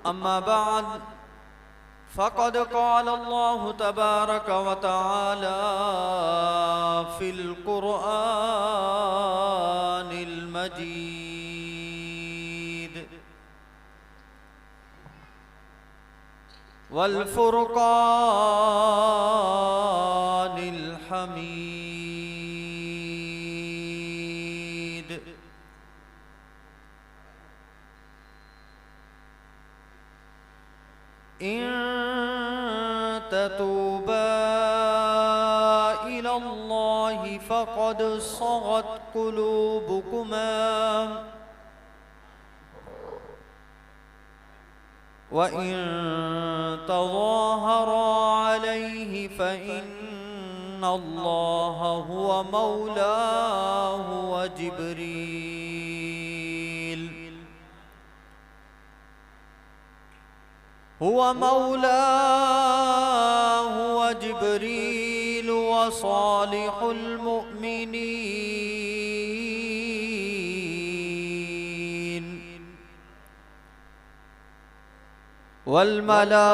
अम्मा बाद फ़क़द क़ाल अल्लाहु तबारक व तआला फ़िल क़ुरआनिल मजीद वल फ़ुरक़ानिल हमीद। इन ततूबा इलल्लाहि फ़क़द सग़त क़ुलूबुकुमा व इन तज़ाहरा अलैहि फ़इन्नल्लाह हुवा मौलाहु व जिब्रील हुवा मौलाहु व जिब्रील व सालिहुल मुअमिनीन वल मलाइकतु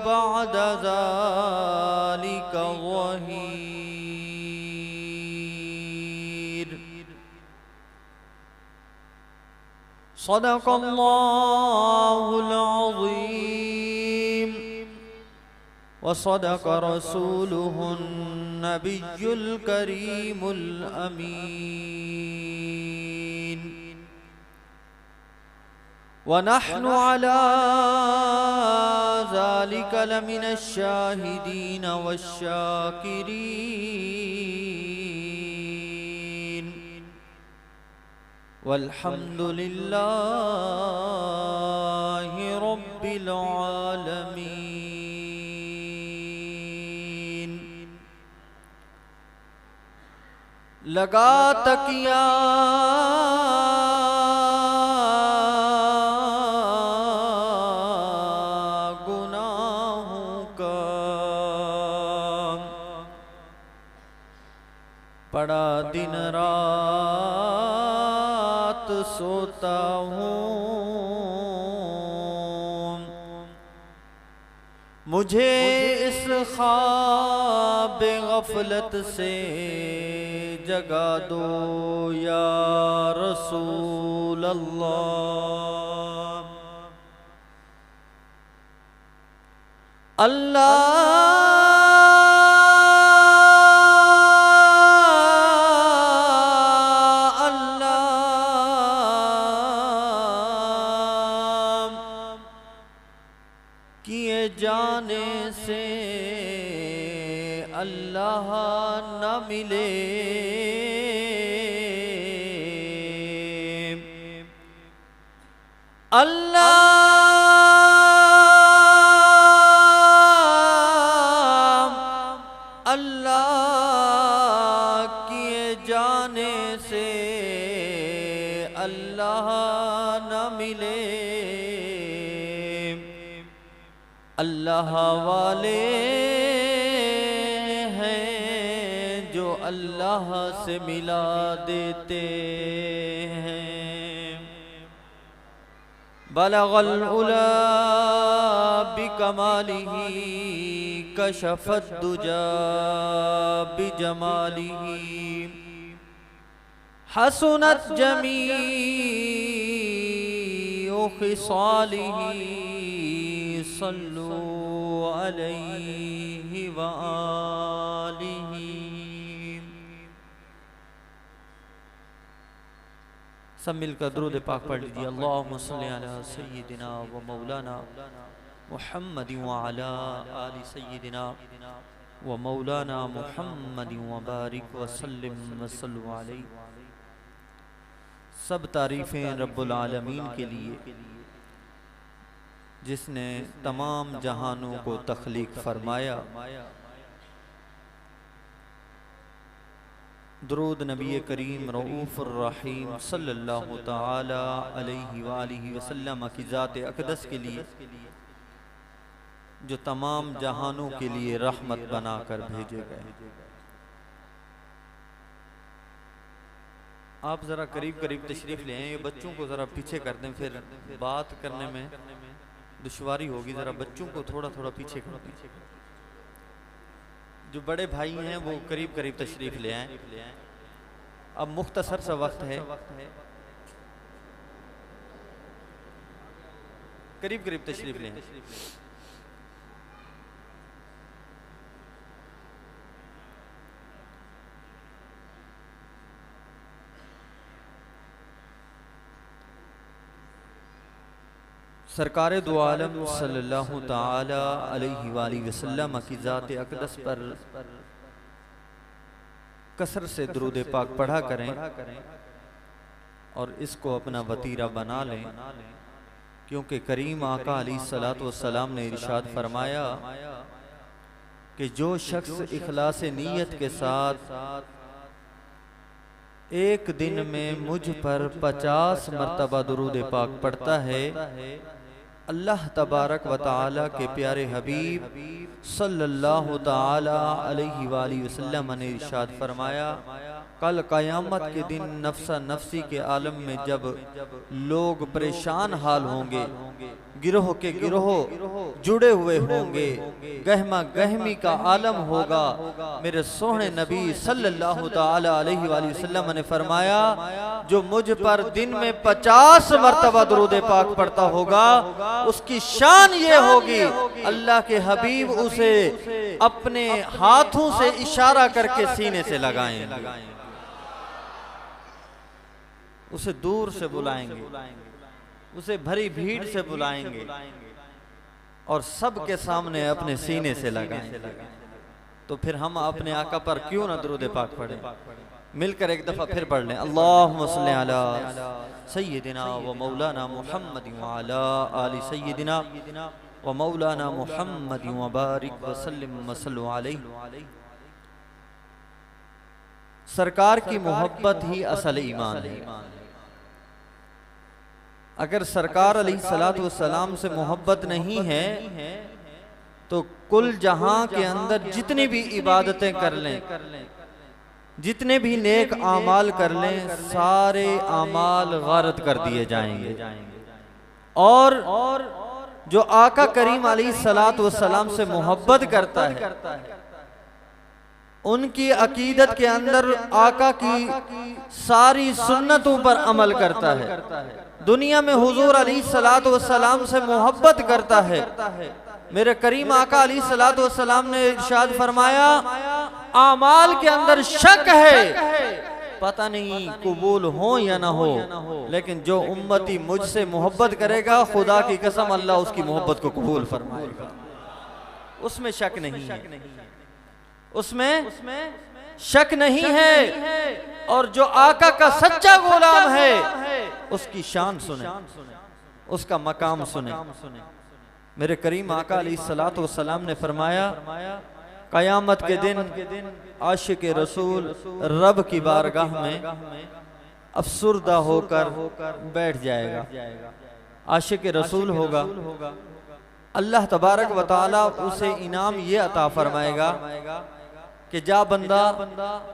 बअद ज़ालिका ज़हीर। सदक़ल्लाहुल अज़ीम व सदक़ रसूलुहुन नबियुल करीमुल अमीन व नहनु अला ज़ालिका लमिनश शाहिदीन वश्शाकिरीन वल्हम्दुलिल्लाहि रब्बिल आलमीन। लगा तकिया गुनाहों का, पड़ा दिन रात सोता हूँ, मुझे इस ख्वाब गफलत से जगा दो या रसूल अल्लाह। किए जाने से अल्लाह न मिले, अल्लाह किए जाने से अल्लाह न मिले। अल्लाह वाले हैं जो अल्लाह से मिला देते हैं। बलगल उला बिकमालिही कशफत दुजा बिजमालिही हसनत जमीउ खिसालिही सल्लु अलैहि व आलिही। सब मिलकर दुरूद पाक पढ़ लीजिए। अल्लाहुम्मा सल्लि अला सय्यिदिना व मौलाना मुहम्मदिन व अला आलि सय्यिदिना व मौलाना मुहम्मदिन व बारिक व सल्लिम व सल्लु अलैहि। सब तारीफ़ें रब्बुल आलमीन के लिए जिसने तमाम जहानों को तख्लीक फरमाया। दुरूद नबी करीम रऊफ़ुर रहीम सल्लल्लाहु तआला अलैहि वालिहि वसल्लम की ज़ात अक़दस के लिए जो तमाम जहानों के लिए रहमत बनाकर भेजे गए। आप ज़रा करीब करीब तशरीफ़ ले आएं, ये बच्चों को ज़रा पीछे कर दें, फिर बात करने में दुश्वारी होगी। ज़रा बच्चों को थोड़ा थोड़ा पीछे कर दें। जो बड़े भाई हैं वो करीब करीब तशरीफ़ ले आएं। अब मुख्तसर सा वक्त है, करीब करीब तशरीफ़ ले आएं। सरकार दो आलम सल्लल्लाहु ताला अलैहि वसल्लम की ज़ात अक़दस पर कसरत से दुरूद पाक पढ़ा करें और इसको अपना वतीरा बना लें, क्योंकि करीम आका अलैहिस्सलातु वस्सलाम ने इरशाद फरमाया कि जो शख्स इखलास नीयत के साथ एक दिन में मुझ पर 50 मरतबा दुरूद पाक पढ़ता है, अल्लाह तबारक व तआला के प्यारे हबीब सल्लल्लाहु ताला अलैहि वसल्लम ने इरशाद फरमाया, कल क़यामत के दिन नफ्सा नफ्सी के आलम में जब लोग परेशान हाल होंगे, गिरोह के गिरोह जुड़े हुए होंगे, गहमा गहमी का आलम होगा, मेरे सोहने नबी सल्लल्लाहु ताला अलैहि वसल्लम ने फरमाया, जो मुझ पर दिन में 50 मरतबा दुरूद पाक पढ़ता होगा, उसकी शान ये होगी, अल्लाह के हबीब उसे अपने हाथों से इशारा करके सीने से लगाएंगे, उसे दूर से बुलाएंगे, उसे भरी भीड़ से बुलाएंगे और सबके सामने अपने सीने से लगाएंगे। तो फिर हम अपने आका पर क्यों ना दुरूद पाक पढ़ें? मिलकर एक दफा फिर पढ़ लें, अल्लाहुम्मा सल्ली अला सय्यिदिना व मौलाना मुहम्मद व अला आलि सय्यिदिना व मौलाना मुहम्मद व बारिक व सल्लिम व सल्लु अलैहि। सरकार की मोहब्बत ही असल ईमान है। अगर सरकार अलैहिस्सलातु वस्सलाम से मोहब्बत नहीं है तो कुल जहां के अंदर जितनी भी इबादतें कर लें, जितने भी नेक आमाल कर लें, सारे आमाल गारत कर दिए जाएंगे। और जो आका करीम अलैहिस्सलातु वस्सलाम से मोहब्बत करता है, उनकी अकीदत के अंदर आका की सारी सुन्नतों पर अमल करता है, दुनिया में हुजूर अलैहिस्सलातु वस्सलाम से मोहब्बत करता है। मेरे करीम आका अलैहिस्सलातु वस्सलाम ने इरशाद फरमाया, आमाल के अंदर शक है, पता नहीं कबूल हो या ना हो, लेकिन जो उम्मती मुझसे मोहब्बत करेगा, खुदा की कसम अल्लाह उसकी मोहब्बत को कबूल फरमाएगा, उसमें शक नहीं है, उसमें शक नहीं है। और जो आका का सच्चा गुलाम है, उसकी शान सुने, उसका मकाम सुने। मेरे करीम आका अलैहिस्सलातु वस्सलाम ने फरमाया, क़यामत के दिन आशिक रसूल रब की बारगाह में अफसुर्दा होकर बैठ जाएगा। आशिक रसूल होगा, अल्लाह तबारक व तआला उसे इनाम ये अता फरमाएगा कि जा बंदा,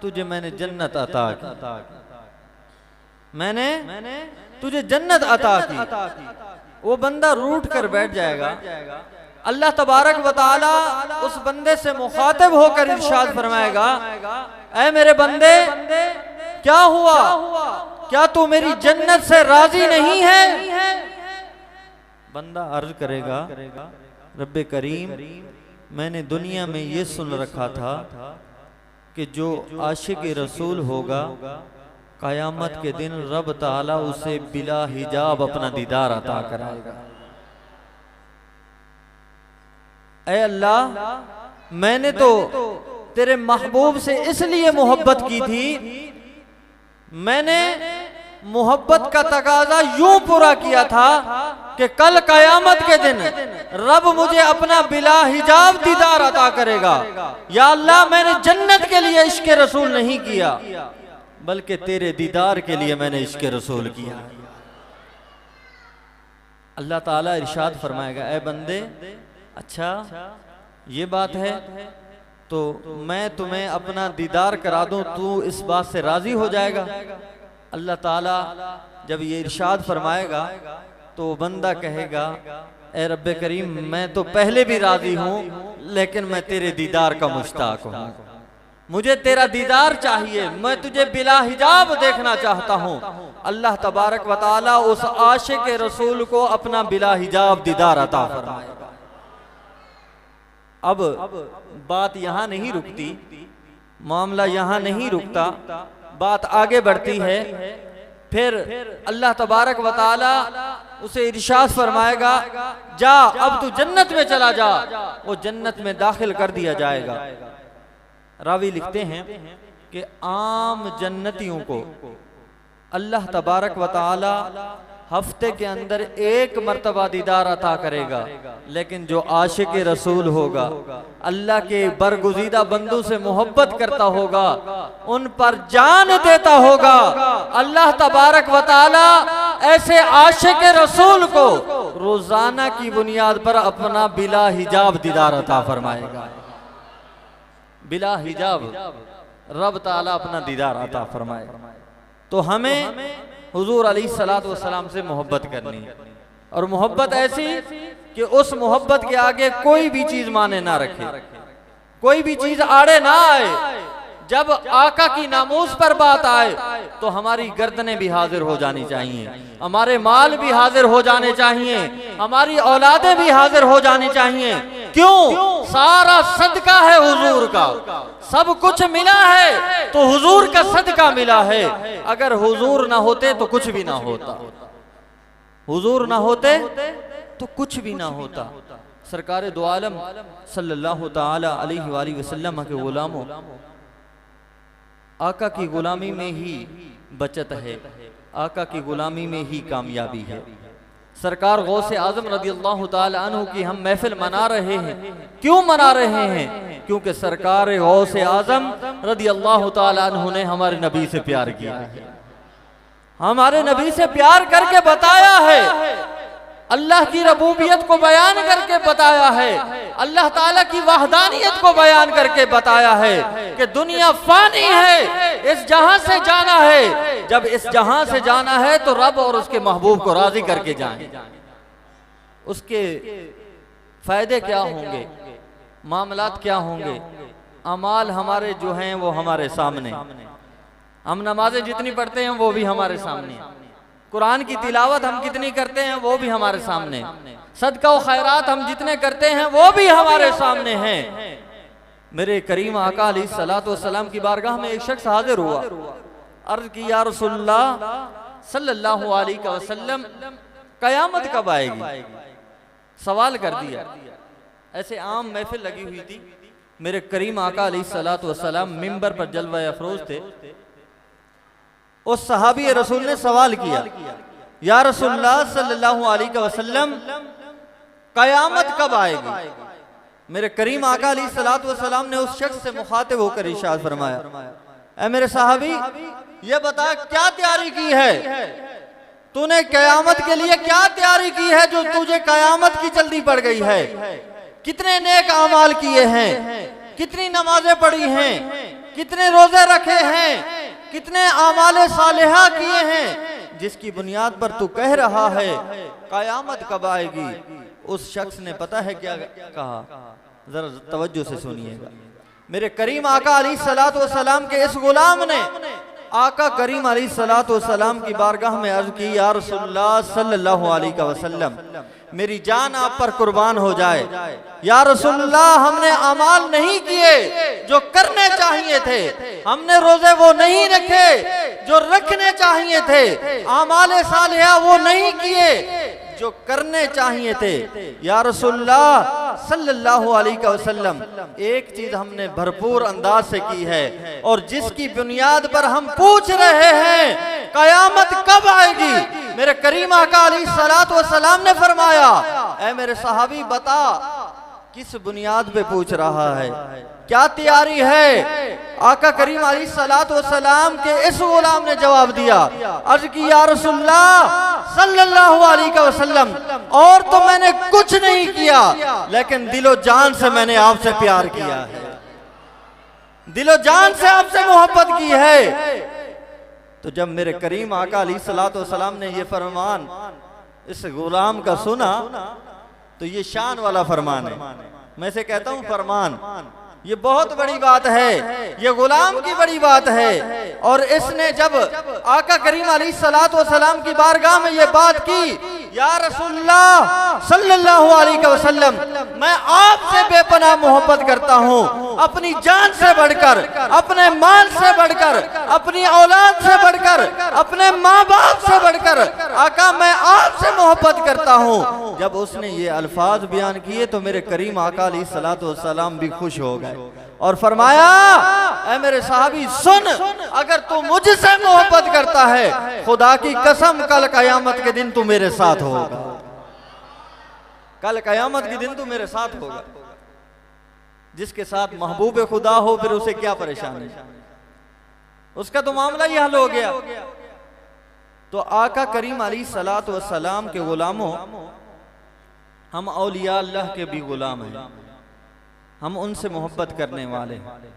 तुझे मैंने जन्नत अता की, मैंने तुझे जन्नत अता की। वो बंदा रूठ कर बैठ जाएगा। अल्लाह तबारक व तआला उस बंदे से मुखातिब होकर इरशाद फरमाएगा, ऐ मेरे बंदे, क्या हुआ, क्या तू मेरी जन्नत से राजी नहीं है? बंदा अर्ज करेगा, रब्बे करीम, मैंने दुनिया में ये सुन रखा था कि जो आशिक रसूल होगा, क़यामत के दिन रब ताला उसे बिला हिजाब अपना दीदार अता कराएगा। ऐ अल्लाह, मैंने तो तेरे महबूब से इसलिए मोहब्बत की थी, मैंने मोहब्बत का तकाजा यूं पूरा किया था कि कल क़यामत के दिन रब मुझे अपना बिला हिजाब दीदार अता करेगा। या अल्लाह, मैंने जन्नत के लिए इश्क रसूल नहीं किया, बल्कि तेरे दीदार के लिए मैंने इश्क रसूल किया। अल्लाह ताला इरशाद फरमाएगा, ऐ बंदे, अच्छा ये बात है तो मैं तुम्हें अपना दीदार करा दूं, तू इस बात से राजी हो जाएगा? अल्लाह ताला जब ये इरशाद फरमाएगा तो बंदा कहेगा, ए रब्बे करीम, मैं तो पहले भी राजी हूं, लेकिन मैं तेरे दीदार का मुश्ताक हूं, मुझे तेरा दीदार चाहिए, मैं तुझे बिला हिजाब देखना चाहता हूं। अल्लाह तबारक व तआला उस आशिक रसूल को अपना बिला हिजाब दीदार अता फरमाएगा। अब बात यहां नहीं रुकती, मामला यहां नहीं रुकता, बात आगे बढ़ती है। फिर अल्लाह तबारक व तआला उसे इरशाद फरमाएगा, जा अब तू जन्नत में चला जा। वो जन्नत में दाखिल कर दिया जाएगा। रावी लिखते हैं कि आम जन्नतियों को अल्लाह तबारक व तआला हफ्ते के अंदर एक मर्तबा दीदार अता करेगा, लेकिन जो आशिक रसूल होगा, अल्लाह के बरगुज़ीदा बंदों से मोहब्बत करता होगा, उन पर जान देता होगा, अल्लाह तबारक व तआला ऐसे आशिक रसूल को रोजाना की बुनियाद पर अपना बिला हिजाब दीदार अता फरमाएगा। बिला हिजाब रब ताला अपना दीदार अता फरमाएगा। तो हमें हुजूर अलैहिस्सलातु वस्सलाम से मोहब्बत करनी है, और मोहब्बत ऐसी कि उस मोहब्बत के आगे कोई भी चीज माने ना रखे, कोई भी चीज आड़े ना आए। जब आका की नामूस पर बात आए तो हमारी गर्दनें भी हाजिर हो जानी चाहिए, हमारे माल भी हाजिर हो जाने चाहिए, हमारी औलादें भी हाजिर हो जानी चाहिए। क्यों? सारा सदका है हुजूर का, सब कुछ मिला है तो हुजूर का सदका मिला है। अगर हुजूर ना होते तो कुछ भी ना होता, हुजूर ना होते तो कुछ भी ना होता। सरकार दो आलम सल्लल्लाहु ताला अलैहि वसल्लम के गुलामों, आका की गुलामी में ही बचत है, आका की गुलामी में ही कामयाबी है। सरकार गौसे आजम रदियल्लाहु ताला अन्हु की हम महफिल मना रहे हैं। क्यों मना रहे हैं? क्योंकि सरकार गौसे आजम रदियल्लाहु ताला अन्हु ने हमारे नबी से प्यार किया है, हमारे नबी से प्यार करके बताया है, अल्लाह की रबूबियत को बयान करके बताया है, अल्लाह ताला की वहदानियत को बयान करके बताया है कि दुनिया फानी है, इस जहां से जाना है। जब इस जहां से जाना है तो रब और उसके महबूब को राजी करके जाएं। उसके फायदे क्या होंगे, मामलात क्या होंगे? अमाल हमारे जो हैं वो हमारे सामने, हम नमाजें जितनी पढ़ते हैं वो भी हमारे सामने, कुरान की तिलावत हम कितनी करते हैं वो भी हमारे सामने, सदका व खैरात हम जितने करते हैं वो भी हमारे सामने हैं। मेरे करीम आका अलैहिस्सलातु वस्सलाम की बारगाह में एक शख्स हाजिर हुआ, अर्ज की, या रसूलल्लाह सल्लल्लाहु अलैहि वसल्लम, कयामत कब आएगी? सवाल कर दिया। ऐसे आम महफिल लगी हुई थी, मेरे करीम आका अलैहिस्सलातु वस्सलाम मिंबर पर जलवा अफरोज थे। उस सहाबी रसूल ने सवाल किया, या रसूलल्लाह सल्लल्लाहु अलैहि वसल्लम, कयामत कब आएगी? मेरे करीम आका अलैहिस्सलातु वस्सलाम ने उस शख्स से मुखातिब होकर इरशाद फरमाया, ऐ मेरे सहाबी, ये बता क्या तैयारी की है, तूने कयामत के लिए क्या तैयारी की है जो तुझे कयामत की जल्दी पड़ गई है? कितने नेक अमाल किए हैं, कितनी नमाजें पढ़ी हैं, कितने रोजे रखे हैं, कितने आमाले सालेहा किए हैं, जिसकी बुनियाद पर तू कह रहा है कयामत कब आएगी? उस शख्स ने पता है क्या कहा? जरा तवज्जो से सुनिएगा। मेरे करीम आका अलैहिस्सलातु वस्सलाम के इस गुलाम ने आका करीम अलैहिस्सलातु वस्सलाम की बारगाह में अर्ज की, या रसूलल्लाह सल्लल्लाहु अलैहि वसल्लम, मेरी जान आप पर कुर्बान हो जाए। या रसूलल्लाह, हमने अमाल नहीं किए जो करने चाहिए थे, हमने रोजे वो नहीं रखे जो रखने चाहिए थे, अमाले सालिहा वो नहीं किए जो करने चाहिए थे। या रसूलल्लाह सल्लल्लाहु अलैहि वसल्लम, एक चीज हमने भरपूर अंदाज से की है, और जिसकी बुनियाद पर हम पूछ रहे हैं कयामत कब आएगी? मेरे करीम आका अलैहिस्सलातु वस्सलाम ने फरमाया, ऐ मेरे सहाबी बता किस बुनियाद पे पूछ रहा है, क्या तैयारी है? आका करीम अलैहिस्सलातु वस्सलाम के इस गुलाम ने जवाब दिया, अर्ज की, या रसूलल्लाह सल्लल्लाहु अलैहि वसल्लम, और तो मैंने कुछ नहीं किया, लेकिन दिलो जान से मैंने आपसे प्यार किया है, दिलो जान से आपसे मोहब्बत की है। तो जब मेरे करीम आका अलैहिस्सलातु वस्सलाम ने ये फरमान इस गुलाम का सुना, तो ये शान वाला फरमान है। मैं से कहता हूं फरमान, ये बहुत बड़ी बात है, ये गुलाम की बड़ी बात है। और इसने जब आका करीम अलैहिस्सलातु वस्सलाम की बारगाह में ये बात की, या रसूलुल्लाह सल्लल्लाहु अलैहि वसल्लम, मैं आपसे बेपनाह मोहब्बत करता हूँ, अपनी जान से बढ़कर, अपने माल से बढ़कर, अपनी औलाद से बढ़कर, अपने माँ बाप से बढ़कर, आका मैं आपसे मोहब्बत करता हूँ। जब उसने ये अल्फाज बयान किए तो मेरे करीम आका अलैहिस्सलातु वस्सलाम भी खुश हो गए और फरमाया, ऐ मेरे साहबी सुन, अगर तू मुझसे मोहब्बत करता है, खुदा की कसम कल कयामत के दिन तू मेरे साथ होगा, कल कयामत के दिन तू मेरे साथ होगा। जिसके साथ महबूब खुदा हो फिर उसे क्या परेशानी, उसका तो मामला ही हल हो गया। तो आका करीम अलैहिस्सलातु वस्सलाम के गुलामों, हम औलिया अल्लाह के भी गुलाम हैं, हम उनसे मोहब्बत करने वाले हैं।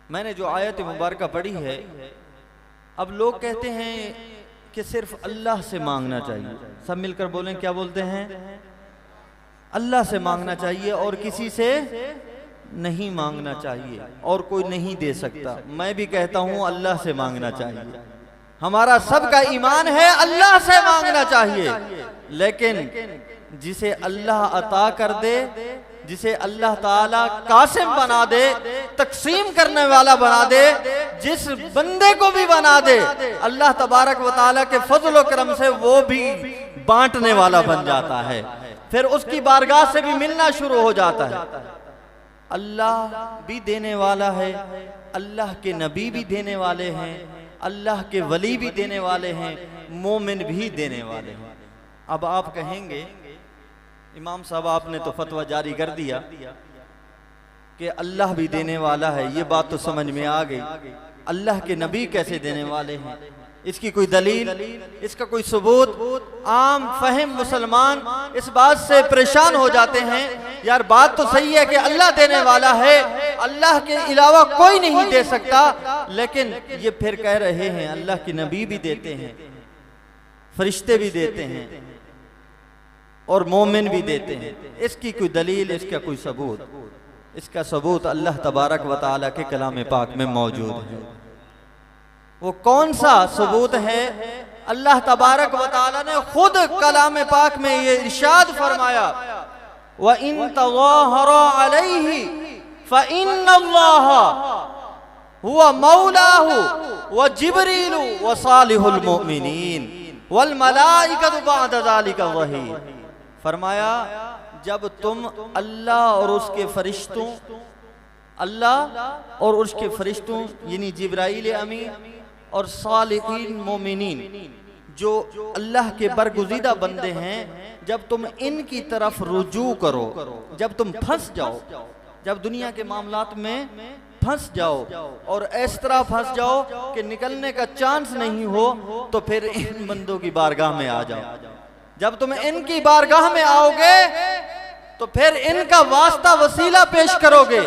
मैंने जो आयत मुबारका पढ़ी है, अब लोग कहते हैं कि सिर्फ अल्लाह से मांगना चाहिए। सब मिलकर बोलें, क्या बोलते हैं? अल्लाह से मांगना चाहिए और किसी से नहीं मांगना चाहिए, और कोई नहीं दे सकता। मैं भी कहता हूं अल्लाह से मांगना चाहिए। हमारा सबका ईमान है अल्लाह से मांगना चाहिए, लेकिन जिसे अल्लाह अता कर दे, जिसे अल्लाह ताला कासिम बना दे, तकसीम करने वाला बना दे, जिस बंदे को भी बना दे, अल्लाह तबारक व ताला के फजल व करम से वो भी बांटने वाला बन जाता है, फिर उसकी बारगाह से भी मिलना शुरू हो जाता है। अल्लाह भी देने वाला है, अल्लाह के नबी भी देने वाले हैं, अल्लाह के वली भी देने वाले हैं, मोमिन भी देने वाले हैं। अब आप कहेंगे इमाम साहब आपने तो फतवा जारी कर दिया कि अल्लाह भी देने वाला है, ये बात तो समझ में आ गई, अल्लाह के नबी कैसे देने वाले हैं? इसकी कोई दलील, इसका कोई सबूत? आम फहम मुसलमान इस बात से परेशान हो जाते हैं, यार बात तो सही है कि अल्लाह देने वाला है, अल्लाह के अलावा कोई नहीं दे सकता, लेकिन ये फिर कह रहे हैं अल्लाह के नबी भी देते हैं, फरिश्ते भी देते हैं और मोमिन भी देते हैं। इसकी कोई दलील, इसका कोई सबूत? इसका सबूत अल्लाह तबारक व तआला के कलाम पाक में मौजूद है। वो कौन सा सबूत है? अल्लाह तबारक व तआला ने खुद कलाम पाक में ये इरशाद फरमाया, व इन तज़ाहरा अलैहि फ़इन्नल्लाह हुवा मौलाहु व जिब्रीलु व सालिहुल मुमिनीन वल मलाइकतु बअद ज़ालिका ज़हीर। फरमाया, जब तुम अल्लाह और उसके फरिश्तों, अल्लाह और उसके फरिश्तों यानी जिब्राइल अमीन और सालिहीन मोमिनीन, जो अल्लाह के बरगुज़ीदा बंदे हैं, जब तुम इनकी तरफ रुजू करो, जब तुम फंस जाओ, जब दुनिया के मामलात में फंस जाओ और इस तरह फंस जाओ कि निकलने का चांस नहीं हो, तो फिर इन बंदों की बारगाह में आ जाओ। जब तुम इनकी बारगाह में आओगे तो फिर इनका वास्ता वसीला पेश करोगे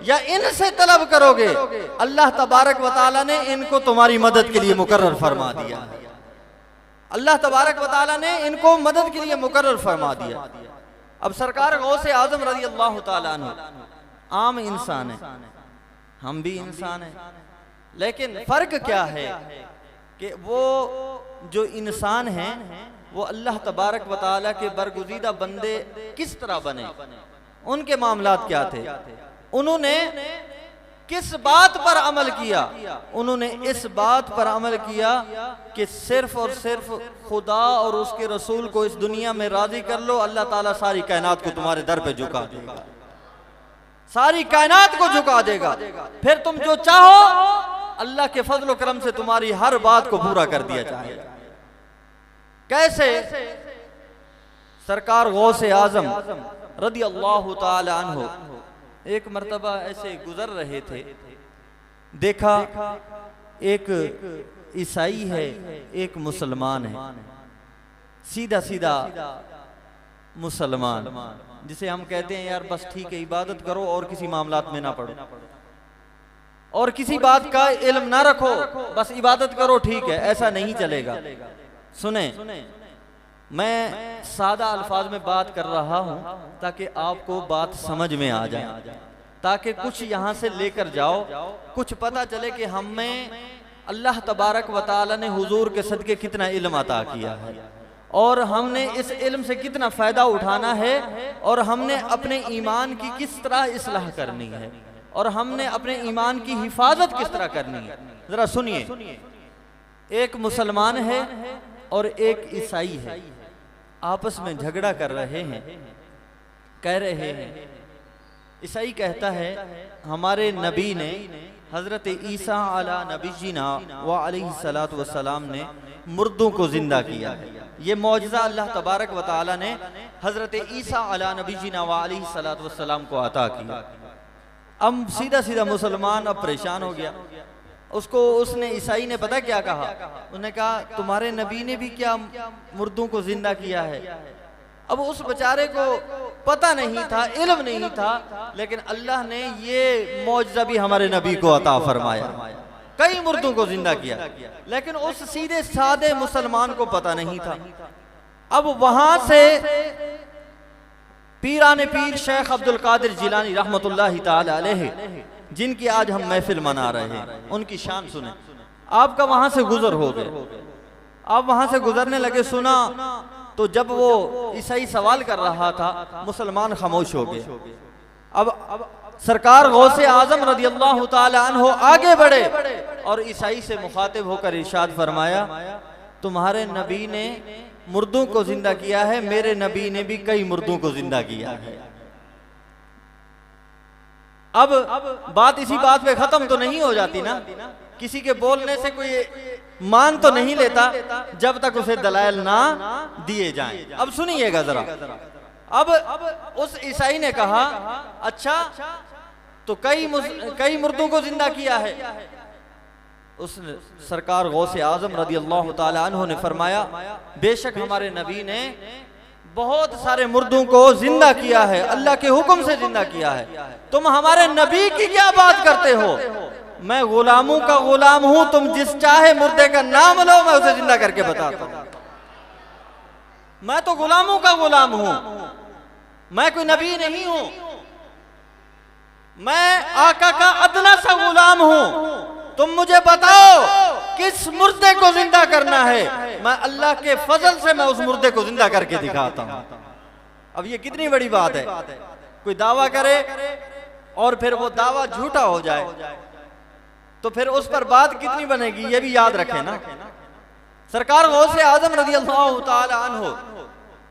या इनसे तलब करोगे, अल्लाह तबारक व तआला ने इनको तुम्हारी मदद के लिए मुकर्रर फरमा दिया। अल्लाह तबारक व तआला ने इनको मदद के लिए मुकर्रर फरमा दिया। अब सरकार गौसे आजम रज़ी अल्लाह तआला अन्हु आम इंसान है, हम भी इंसान हैं, लेकिन फर्क क्या है कि वो जो इंसान हैं वो अल्लाह तबारक व तआला के बरगुज़ीदा बंदे किस तरह बने, उनके मामलात क्या थे, उन्होंने किस बात पर अमल किया? उन्होंने इस बात पर अमल किया कि सिर्फ और सिर्फ खुदा और उसके रसूल को इस दुनिया में राजी कर लो, अल्लाह ताला सारी कायनात को तुम्हारे दर पे झुका देगा, सारी कायनात को झुका देगा, फिर तुम जो चाहो अल्लाह के फजल व करम से तुम्हारी हर बात को पूरा कर दिया जाएगा। कैसे? सरकार गौसे आजम रज़ी अल्लाह ताला अन्हु एक मर्तबा ऐसे गुजर रहे थे, देखा एक ईसाई है, एक मुसलमान है, सीधा सीधा मुसलमान, जिसे हम कहते हैं यार बस ठीक है इबादत करो और किसी मामलात में ना पड़ो, और किसी बात का इल्म ना रखो, बस इबादत करो, ठीक है, ऐसा नहीं चलेगा। सुने, मैं सादा अल्फाज में बात कर रहा हूं ताकि आपको बात समझ में आ जाए, ताकि कुछ यहां से लेकर जाओ, कुछ पता चले कि हमें अल्लाह तबारक व तआला ने हुजूर के सदके कितना इल्म अता किया है और हमने इस इल्म से कितना फायदा उठाना है और हमने अपने ईमान की किस तरह इस्लाह करनी है और हमने अपने ईमान की हिफाजत किस तरह करनी है। जरा सुनिए, एक मुसलमान है और एक ईसाई है, आपस में झगड़ा कर रहे हैं। कह रहे हैं, ईसाई कहता है हमारे नबी ने, हजरत ईसा अला नबीना व अलैहिस्सलातु वस्सलाम ने मुर्दों को जिंदा किया है। ये मौजज़ा अल्लाह तबारक व तआला ने हजरत ईसा अला नबीना व अलैहिस्सलातु वस्सलाम को अता किया। अब सीधा सीधा मुसलमान अब परेशान हो गया। उसने ईसाई ने पता क्या कहा, उसने कहा तुम्हारे नबी ने भी क्या मुर्दों को जिंदा किया है। अब उस बेचारे को पता नहीं था, इल्म नहीं था, लेकिन अल्लाह ने ये मौजज़ा भी हमारे नबी को अता फरमाया, कई मुर्दों को जिंदा किया, लेकिन उस सीधे सादे मुसलमान को पता नहीं था। अब वहां से पीराने पीर शेख अब्दुल कादिर जिलानी रहमतुल्लाहि ताला अलैहि, जिनकी आज हम महफिल मना रहे हैं, उनकी शान सुने। आपका वहां से गुजर हो गए, आप वहां से गुजरने लगे, सुना तो जब वो ईसाई सवाल कर रहा था, मुसलमान खामोश हो गए। अब सरकार गौसे आजम रदियल्लाहु ताला अन्हु आगे बढ़े और ईसाई से मुखातिब होकर इरशाद फरमाया, तुम्हारे नबी ने मुर्दों को जिंदा किया है, मेरे नबी ने भी कई मुर्दों को जिंदा किया है। अब बात इसी बात पे खत्म तो नहीं हो जाती ना, किसी के बोलने से कोई मान तो नहीं लेता जब तक उसे दलाइल ना दिए जाएं। अब सुनिएगा जरा, अब उस ईसाई ने कहा अच्छा तो कई मुर्दों को जिंदा किया है। उस सरकार गौसे आजम रदियल्लाहु ताला अन्हु ने फरमाया, बेशक हमारे नबी ने बहुत सारे मुर्दों को जिंदा किया है, अल्लाह के हुक्म से जिंदा किया है। तुम हमारे नबी की क्या बात करते हो? मैं गुलामों का गुलाम हूं, तुम जिस चाहे मुर्दे का नाम लो, मैं उसे जिंदा करके बताता हूं। मैं तो गुलामों का गुलाम हूं, मैं कोई नबी नहीं हूं, मैं आका का अदना सा गुलाम हूं। तुम मुझे बताओ किस मुर्दे को जिंदा करना है, मैं अल्लाह के फजल से मैं उस मुर्दे को जिंदा करके दिखाता हूं। अब ये कितनी बड़ी बात है, कोई दावा करे और फिर वो दावा झूठा हो जाए तो फिर उस पर बात कितनी बनेगी, ये भी याद रखें ना। सरकार गौसे आजम रदियल्लाहु ताला अन्हु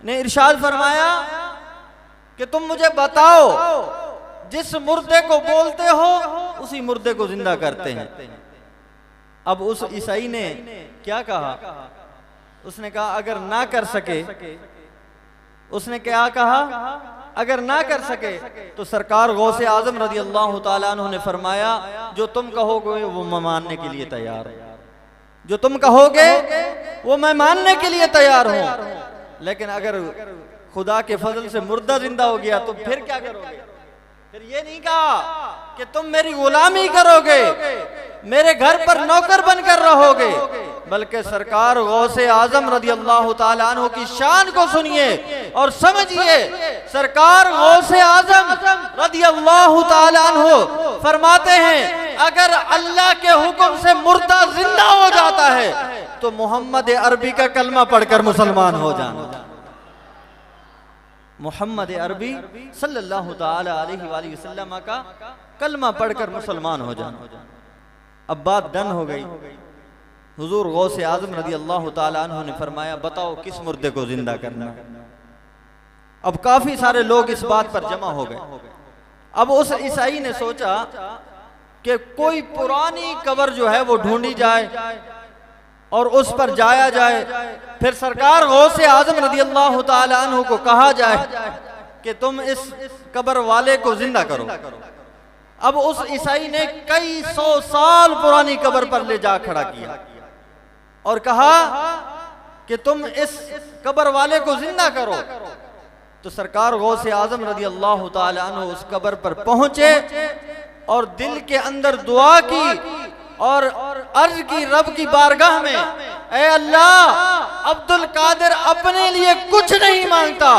ने इरशाद फरमाया कि तुम मुझे बताओ जिस मुर्दे को बोलते हो उसी मुर्दे को जिंदा करते हैं। अब उस ईसाई ने क्या कहा, उसने कहा अगर ना कर सके, उसने क्या कहा, अगर ना कर सके तो सरकार गौसे आजम रदियल्लाहु ताला अन्हु ने फरमाया, जो तुम कहोगे वो मैं मानने के लिए तैयार हूं, जो तुम कहोगे वो मैं मानने के लिए तैयार हूं, लेकिन अगर खुदा के फजल से मुर्दा जिंदा हो गया तो फिर क्या करोगे? फिर ये नहीं कहा कि तुम मेरी गुलामी करोगे, मेरे घर पर नौकर बनकर रहोगे, बल्कि सरकार गौसे आजम रदियल्लाहु ताला अन्हु की शान को सुनिए और समझिए। सरकार गौसे आजम रदियल्लाहु ताला अन्हु फरमाते हैं, अगर अल्लाह के हुक्म से मुर्दा जिंदा हो जाता है तो मोहम्मद अरबी का कलमा पढ़कर मुसलमान हो जाना। मोहम्मद अरबी सल्लल्लाहु ताला अलैहि वसल्लम का कलमा पढ़कर मुसलमान हो जाना। अब बात डन हो गई। हुजूर गौसे आजम रदियल्लाहु ताला अन्हु ने फरमाया, बताओ किस मुर्दे को जिंदा करना। अब काफी सारे लोग इस बात पर जमा हो गए। अब उस ईसाई ने सोचा कि कोई पुरानी कब्र जो है वो ढूंढी जाए और उस पर जाया जाए, फिर सरकार गौसे आजम रदियल्लाहु ताला अन्हु को कहा जाए कि तुम इस कब्र वाले को जिंदा करो। अब उस ईसाई ने कई 100 साल पुरानी कब्र पर ले जा खड़ा किया और कहा कि तुम इस कब्र वाले को जिंदा करो। तो सरकार गौसे आजम रदियल्लाहु ताला अन्हु उस कब्र पर पहुंचे और दिल के अंदर दुआ की और अर्ज की रब की बारगाह में, ऐ अल्लाह, अब्दुल कादिर अपने लिए कुछ नहीं मांगता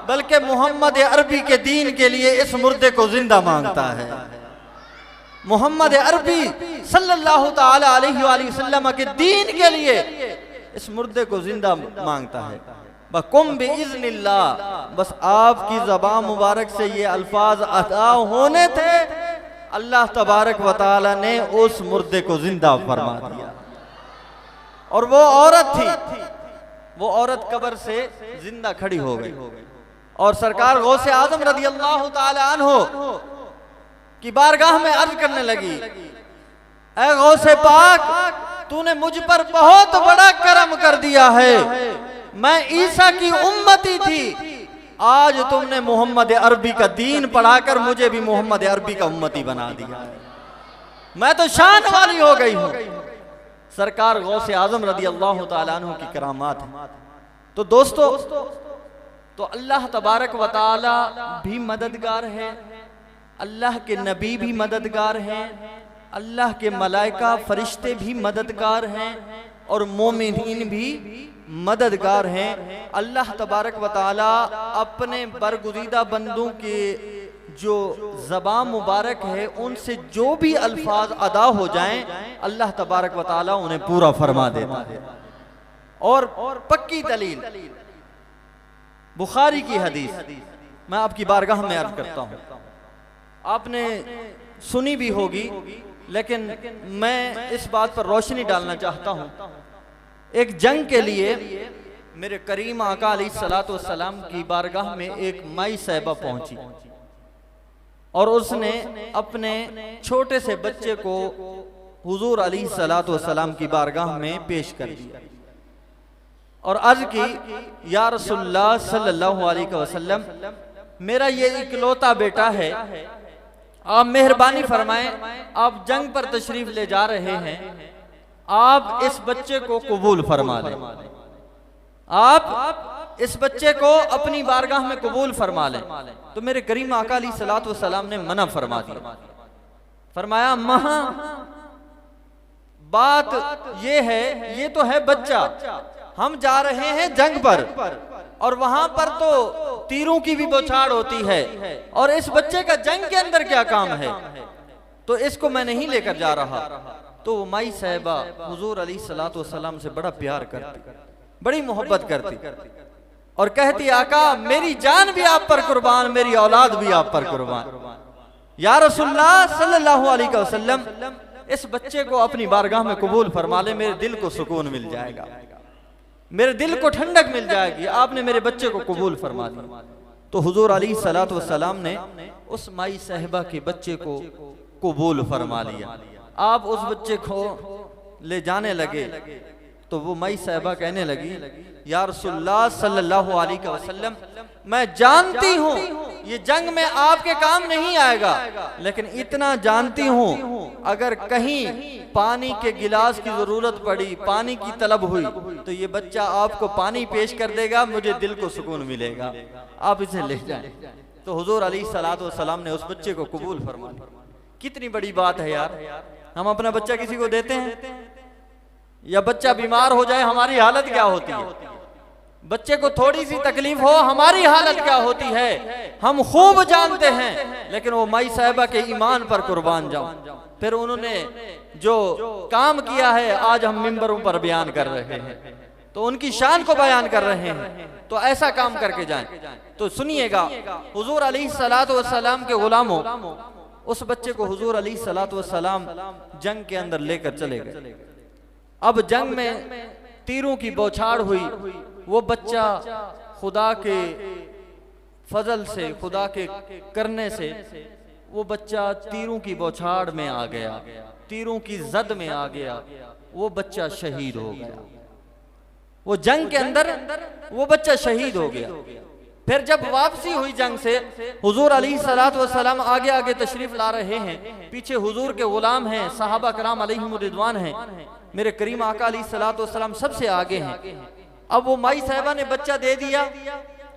बल्कि मोहम्मद अरबी के दीन के लिए इस मुर्दे को जिंदा मांगता है। मोहम्मद अरबी सल्लल्लाहु ताला अलैहि वसल्लम के दीन के लिए इस मुर्दे को जिंदा मांगता है। बकुम बिइज़्निल्लाह, बस आपकी ज़बान मुबारक से ये अल्फाज अदा होने थे, अल्लाह तबारक व तआला ने उस मुर्दे को जिंदा फरमा दिया। और वो औरत थी, वो औरत कब्र से जिंदा खड़ी हो गई और सरकार गौसे आजम रज़ी अल्लाह तआला अन्हु की बारगाह में अर्ज करने लगी, ऐ गौसे पाक, तूने मुझ पर बहुत बड़ा करम कर दिया है। मैं ईसा की उम्मती थी, आज तुमने मोहम्मद अरबी का दीन पढ़ाकर मुझे भी मोहम्मद अरबी का उम्मती बना दिया है। मैं तो शान वाली हो गई हूं। सरकार गौसे आजम रज़ी अल्लाह तआला अन्हु की करामात है। तो दोस्तों, तो अल्लाह तबारक व तआला भी मददगार है, अल्लाह के नबी भी मददगार हैं, अल्लाह के मलाइका फरिश्ते भी मददगार हैं और मोमिनीन भी मददगार हैं। अल्लाह तबारक व तआला अपने बरगुज़ीदा बंदों के जो ज़बान मुबारक है उनसे जो भी अल्फाज अदा हो जाएं, अल्लाह तबारक व तआला उन्हें पूरा फरमा देता है। और पक्की दलील बुखारी की हदीस मैं आपकी बारगाह में अर्ज करता हूँ, आपने सुनी भी होगी, लेकिन मैं इस बात पर रोशनी डालना चाहता हूँ। एक जंग के लिए मेरे करीम आका अलैहिस्सलातु वस्सलाम की बारगाह में एक माई साहिबा पहुंची और उसने अपने छोटे से बच्चे को हुजूर अलैहिस्सलातु वस्सलाम की बारगाह में पेश कर दिया और अर्ज की, या रसूलुल्लाह सल्लल्लाहु अलैहि वसल्लम, मेरा ये इकलौता बेटा है, आप मेहरबानी फरमाएं, आप जंग पर तशरीफ ले जा रहे हैं, आप इस बच्चे को कबूल फरमा लें, आप इस बच्चे को अपनी बारगाह में कबूल फरमा लें। तो मेरे करीम आका अलैहिस्सलातु वस्सलाम ने मना फरमा दिया, फरमाया, महा बात ये है, ये तो है बच्चा, हम जा रहे हैं जंग पर और वहां पर तो तीरों की भी बौछार होती है और इस बच्चे का जंग के अंदर क्या काम है, तो इसको मैं नहीं लेकर जा रहा। तो वो माई साहिबा हुजूर अलैहिस्सलातु वस्सलाम से बड़ा प्यार करती, बड़ी मोहब्बत करती और कहती, आका मेरी जान भी आप पर कुर्बान, मेरी औलाद भी आप पर कुर्बान, या रसूलुल्लाह सल्लल्लाहु अलैहि वसल्लम, इस बच्चे को अपनी बारगाह में कबूल फरमा ले, मेरे दिल को सुकून मिल जाएगा, मेरे दिल को ठंडक मिल जाएगी, आपने मेरे बच्चे को कबूल फरमा दिया। तो हुजूर अलैहिस्सलातु वस्सलाम ने उस माई साहिबा के बच्चे को कबूल फरमा लिया। आप उस बच्चे को ले जाने लगे तो वो माई साहिबा कहने लगी, या रसूलुल्लाह सल्लल्लाहु अलैहि वसल्लम, मैं जानती हूँ ये जंग में आपके काम नहीं आएगा, लेकिन इतना जानती हूँ अगर कहीं पानी के गिलास की जरूरत पड़ी, पानी की तलब हुई, तो ये बच्चा आपको पानी पेश कर देगा, मुझे दिल को सुकून मिलेगा, आप इसे ले जाएं। तो हुजूर अलैहिस्सलातु वस्सलाम ने उस बच्चे को कबूल फरमा लिया। कितनी बड़ी बात है यार, हम अपना बच्चा किसी को देते हैं, या बच्चा बीमार हो जाए हमारी हालत क्या होती है, बच्चे को थोड़ी सी तकलीफ हो हमारी हालत क्या होती है, हम खूब जानते हैं। लेकिन वो माई साहिबा के ईमान पर कुर्बान जाऊं, फिर उन्होंने जो काम किया है आज हम मिंबरों पर बयान कर रहे हैं, तो उनकी शान को बयान कर रहे हैं, तो ऐसा काम करके जाएं। तो सुनिएगा, हुजूर अलैहिस्सलातु वस्सलाम के गुलामों उस बच्चे को हुजूर अलैहिस्सलातु वस्सलाम जंग के अंदर लेकर चले गए। अब जंग में तीरों की बौछार हुई, वो बच्चा खुदा के फजल से, खुदा के करने से वो बच्चा तीरों की बौछार में आ गया, तीरों की जद में आ गया, वो बच्चा शहीद हो गया। वो जंग के अंदर वो बच्चा शहीद हो गया। फिर जब वापसी हुई जंग से, हुजूर अलैहिस्सलातु वस्सलाम आगे आगे तशरीफ ला रहे हैं, पीछे हुजूर के गुलाम हैं, सहाबा कराम अलैहिम रिदवान हैं, मेरे करीम आका अलैहिस्सलातु वस्सलाम सबसे आगे हैं। अब वो माई साहिबा ने बच्चा दे दिया,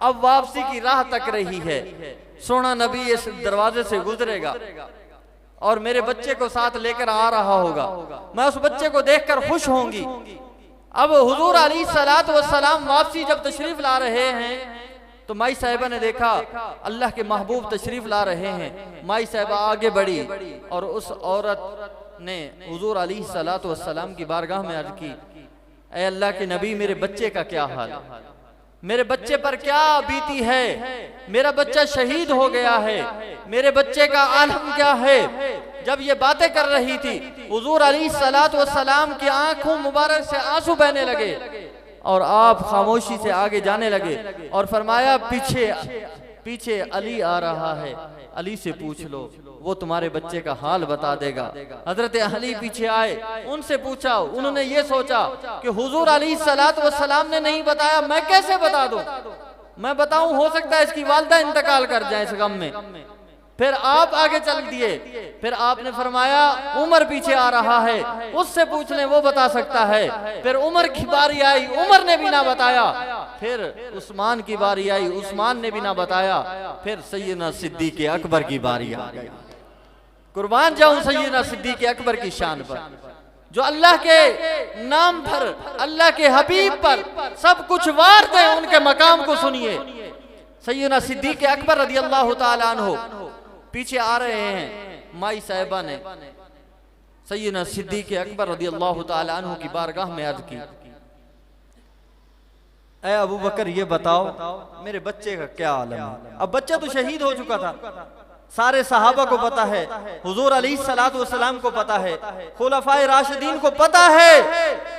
अब वापसी की राह तक रही है, सोना नबी इस दरवाजे से गुजरेगा, और मेरे बच्चे को साथ लेकर आ रहा होगा, मैं उस बच्चे को देखकर खुश होंगी। अब हुजूर अलैहिस्सलातु वस्सलाम वापसी जब तशरीफ ला रहे हैं तो माई साहिबा ने देखा अल्लाह के महबूब तशरीफ ला रहे हैं। माई साहिबा आगे बढ़ी और उस औरत ने हुजूर अलैहिस्सलातु वस्सलाम की बारगाह में अर्ज की, ऐ अल्लाह के नबी, मेरे बच्चे का क्या हाल, मेरे बच्चे पर क्या बीती है, मेरा बच्चा शहीद हो गया है, मेरे बच्चे का आलम क्या है। जब ये बातें कर रही थी हुजूर अलैहिस्सलातु वस्सलाम की आंखों मुबारक से आंसू बहने लगे और आप खामोशी से आगे जाने लगे और फरमाया, पीछे पीछे अली आ रहा है, अली से पूछ लो, वो तुम्हारे बच्चे का हाल बता देगा। हजरत अली पीछे आए, उनसे पूछा, उन्होंने ये सोचा कि हुजूर अलैहिस्सलातु वस्सलाम ने नहीं बताया, मैं कैसे बता दूं, मैं बताऊं हो सकता है इसकी वालिदा इंतकाल कर जाए इस गम में। फिर आप आगे चल दिए, फिर आपने फरमाया उमर पीछे आ रहा है, उससे पूछ लें वो बता सकता है। फिर उमर की बारी आई, उमर ने भी ना बताया। फिर उस्मान की बारी आई, उस्मान ने भी ना बताया। फिर सैयदना सिद्दीक़ अकबर की बारी आ गई। कुर्बान जाऊं सैयदना सिद्दीक़ अकबर की शान पर, जो अल्लाह के नाम पर, अल्लाह के हबीब पर सब कुछ वार दे, उनके मकाम को सुनिए। सैयदना सिद्दीक़ अकबर रज़ियल्लाहु ताला अन्हु पीछे आ रहे हैं। माई साहिबा ने सैयदना सिद्दीक़ अकबर रज़ियल्लाहु ताला अन्हु की बारगाह में अर्ज की, ऐ अबू बकर, ये बताओ मेरे बच्चे का क्या आलम है। अब बच्चा तो शहीद हो चुका था, सारे सहाबा को पता है, हुजूर अलैहिस्सलातु वस्सलाम को पता है, खुलफाए राशिदीन को पता है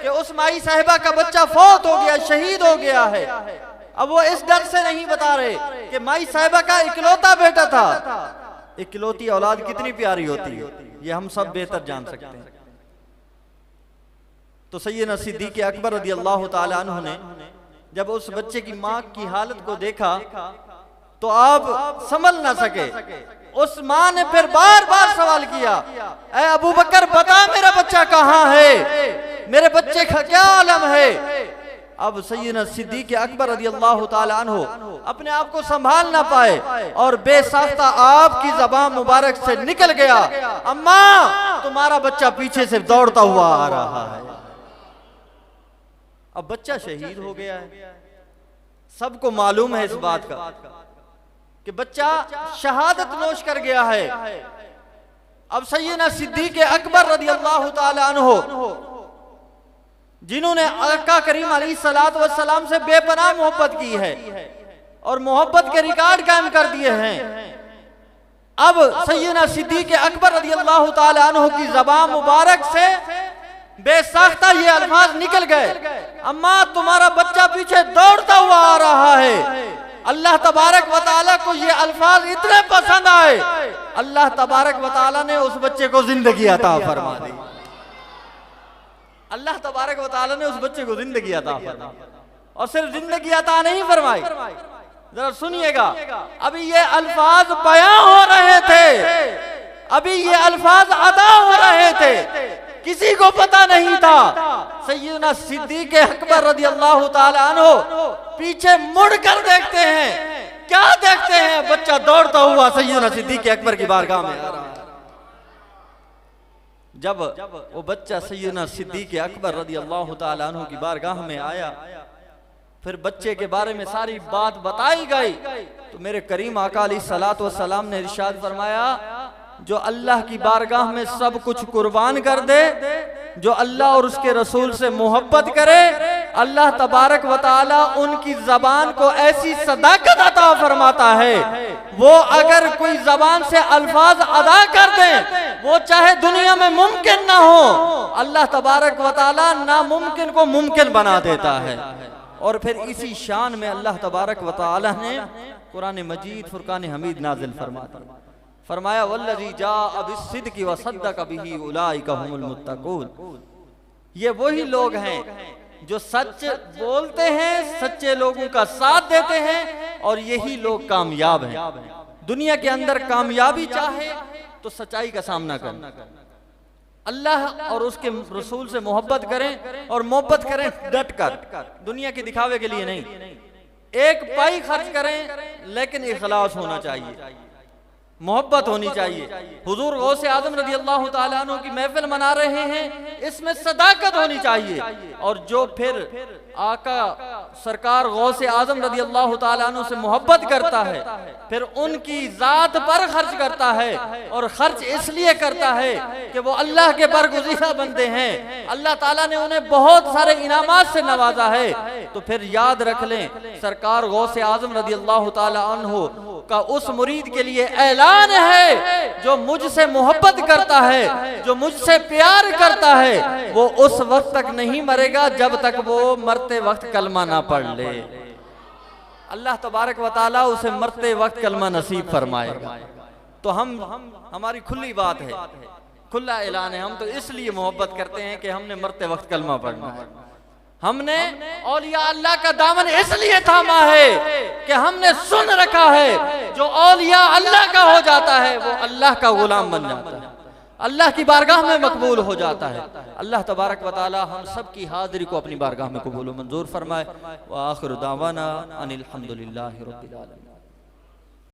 कि उस माई साहिबा का बच्चा फौत हो गया, शहीद हो गया है। अब वो इस डर से नहीं बता रहे कि माई साहिबा का इकलौता बेटा था। इकलौती औलाद कितनी प्यारी होती है, ये हम सब बेहतर जान सकते हैं। तो सैयदना सिद्दीक़ अकबर रज़ियल्लाहु ताला अन्हु ने जब उस बच्चे की माँ की हालत को देखा तो आप समझ ना सके। उस माँ ने फिर बार बार सवाल किया, ऐ अबू बकर, बता मेरा बच्चा कहाँ है, मेरे बच्चे का क्या आलम है। अब सैयदना सिद्दीक़ अकबर रज़ियल्लाहु ताला अन्हु अपने आप को संभाल ना पाए और बेसाख्ता आपकी ज़बान मुबारक से निकल गया, अम्मा तुम्हारा बच्चा पीछे से दौड़ता हुआ आ रहा है। अब बच्चा शहीद हो गया है, सबको मालूम है इस बात का कि बच्चा शहादत नोश कर गया है। अब सैयदना सिद्दीक़ अकबर रज़ियल्लाहु ताला अन्हु, जिन्होंने आका करीम अलैहिस्सलातु वस्सलाम से बेपनाह मोहब्बत की है और मोहब्बत के रिकॉर्ड कायम कर दिए हैं, अब सैयदना सिद्दीक़ अकबर रज़ियल्लाहु ताला अन्हु की ज़बान मुबारक से बेसाख्ता ये अल्फाज निकल गए, अम्मा तुम्हारा बच्चा पीछे दौड़ता हुआ आ रहा है। अल्लाह तबारक व तआला को ये अल्फाज इतने पसंद आए, अल्लाह तबारक व तआला ने उस बच्चे को जिंदगी अता फरमा दी। अल्लाह तबारक व तआला ने उस बच्चे को जिंदगी अता फरमाई, और सिर्फ जिंदगी अता नहीं फरमाई, जरा सुनिएगा, अभी ये अल्फाज बयां हो रहे थे, अभी ये अल्फाज अदा हो रहे थे, किसी को पता नहीं था। सैयदना सिद्दीक़ अकबर रज़ियल्लाहु ताला अन्हु पीछे मुड़कर देखते हैं, क्या देखते हैं, बच्चा दौड़ता हुआ सैयदना सिद्दीक़ अकबर की बारगाह में आ रहा है। जब वो बच्चा सैयदना सिद्दीक़ अकबर रज़ियल्लाहु ताला अन्हु की बारगाह में आया, फिर बच्चे के बारे में सारी बात बताई गई, तो मेरे करीम आका अलैहिस्सलातु वस्सलाम ने इरशाद फरमाया, जो अल्लाह की बारगाह में सब कुछ कुर्बान कर दे, जो अल्लाह और उसके रसूल से मोहब्बत करे, अल्लाह तबारक व तआला उनकी जबान को ऐसी सदाकत अता फरमाता है, वो अगर कोई जबान से अल्फाज अदा कर दे, वो चाहे दुनिया में मुमकिन ना हो, अल्लाह तबारक व तआला नामुमकिन को मुमकिन बना देता है। और फिर इसी शान में अल्लाह तबारक व तआला ने कुरान मजीद फुरकान हमीद नाजिल फरमाया, वल्लज़ी जाअ बिस्सिद्क़ि व सद्दक़ बिही उलाइका हुमुल मुत्तक़ून। ये वही लोग हैं जो सच बोलते हैं, सच्चे लोगों का साथ देते हैं, और यही लोग कामयाब हैं। दुनिया के अंदर कामयाबी चाहे तो सच्चाई का सामना करें, अल्लाह और उसके रसूल से मोहब्बत करें, और मोहब्बत करें डट कर, दुनिया के दिखावे के लिए नहीं। एक पाई खर्च करें लेकिन इखलास होना चाहिए, मोहब्बत होनी चाहिए। हुजूर गौसे आजम रज़ी अल्लाह ताला अन्हु की महफिल मना रहे हैं, इसमें सदाकत होनी चाहिए। और जो फिर आका सरकार गौसे आजम रज़ी अल्लाह ताला अन्हु से मोहब्बत करता है, फिर उनकी जात पर खर्च करता है, और खर्च इसलिए करता है कि वो अल्लाह के बरगुज़ीदा बंदे हैं, अल्लाह ताला ने उन्हें बहुत सारे इनामात से नवाजा है। तो फिर याद रख लें, सरकार गौसे आजम रज़ी अल्लाह ताला अन्हु का उस मुरीद के लिए ऐलान है, जो मुझसे मोहब्बत करता है, जो मुझसे प्यार करता है, वो उस वक्त तक नहीं मरेगा जब तक वो मरते वक्त कलमा ना पढ़ ले। अल्लाह तबारक व तआला उसे मरते वक्त कलमा नसीब फरमाएगा। तो हमारी खुली बात है, खुला ऐलान है, हम तो इसलिए मोहब्बत करते हैं कि हमने मरते वक्त कलमा पढ़ना है। हमने औलिया अल्लाह का दामन इसलिए थामा है कि हमने सुन रखा है, जो औलिया अल्लाह का हो जाता है वो अल्लाह का गुलाम बन जाता है, अल्लाह की बारगाह में मकबूल हो जाता है। अल्लाह तबारक व तआला हम सब की हाजिरी को अपनी बारगाह में कबूल मंजूर फरमाए। व आखिर दावाना अनिल हम्दुलिल्लाहि रब्बिल आलमीन।